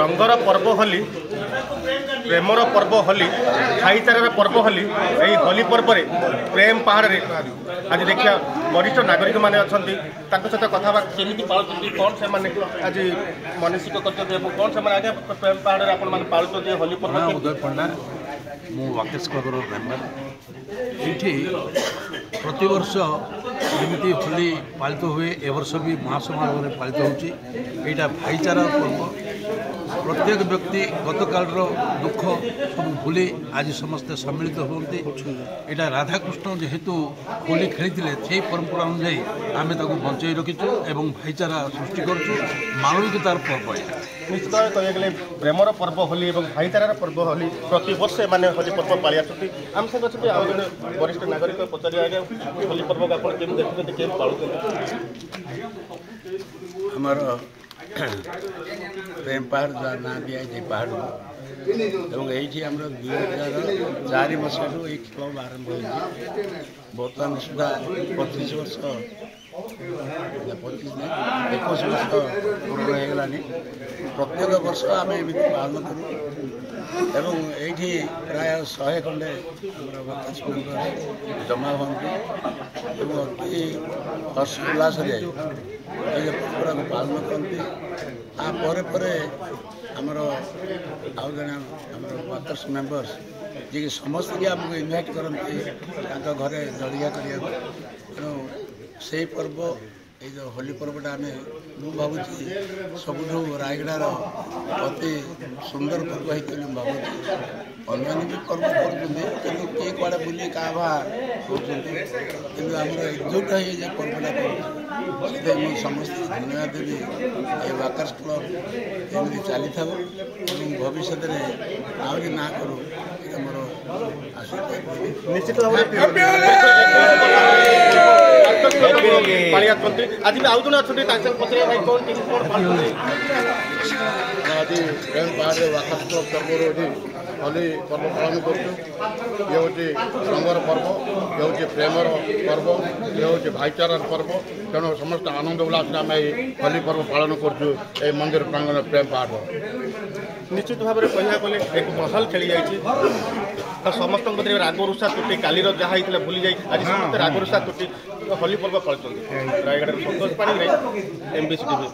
रंगर पर्व होली प्रेमर पर्व होली भाईचारार पर्व होली यही होली पर्व प्रेम पहाड़ रे आज देखिए वरिष्ठ नागरिक मैंने अच्छा सहित कथा केमी पालुच्च कौन से आज मनसिक कर कौन से आगे प्रेम पहाड़ आप पालुच्च होली पर्व उदय पंडा मु वाकेश क्लबर मेम्बर ये प्रतिवर्ष जमी होली पालित हुए ए वर्ष भी महासमारोह पालित होता भाईचारा पर्व प्रत्येक व्यक्ति गतकाल दुख सब भूली आज समस्ते सम्मिलित होती यहाँ राधाकृष्ण जेहेतु होली खेली से परंपरा अनुजाई आम बंचाई रखीचु एवं भाईचारा सृष्टि करुँ मानविकतार पर्व निश्चित भाव कह गले प्रेमर पर्व होली और भाईचारार पर्व होली प्रति वर्ष मैंने होली पर्व पाली आसुँच आम संग अच्छे आउ जन वरिष्ठ नागरिक पचार आगे होली पर्व को आप देखते केमी पालुच्च हमार प्रेम पहाड़ जहाँ ना दिखाई पहाड़ एवं ये आम 2004 मसीह क्लब आरंभ हो बर्तमान सुधा 25 वर्ष 21 वर्ष पूर्ण होगलानी प्रत्येक वर्ष आम एमती पालन करूँ एवं ये प्राय 100 खंडे जमा हुए अति हर्ष उल्लास परंपरा को पालन करते आमर आउ जन वर्कर्स मेम्बर्स जी समस्त की आमको इनभाइट करते घरे जलिया करने तेणु से पर्व ये जो होली पर्वटा आम भावुँ सबुठ रायगड़ार अति सुंदर पर्व होती भावुँ अन्य भी पर्व कर किए कड़े बुले क्या आमर एकजुट हो पर्वटा कर समस्त धन्यवाद देवी ये वाकर्स क्लब एमती चली था भविष्य में आहरी ना करूँ मोर निश्चित आज भी आउ जन अच्छा पचार भाई कौन आज प्रेम पहाड़ वाकर्स क्लब तरफ होली पर्व पालन कर ये हूँ संगर पर्व ये हूँ प्रेमर पर्व ये हूँ भाईचारार पर्व तेणु समस्त आनंद उल्लास आम होली पर्व पालन कर मंदिर प्रांगण प्रेम पहाड़ निश्चित भाव में कह गले एक महल खेली जाए समस्त राग रुषा तुटी काली जहाँ होता भूली जाए आज समस्त राग रुषा तुटी होली पर्व पालुच्च रायगढ़ संतोष पाणी एमबीसी टीवी।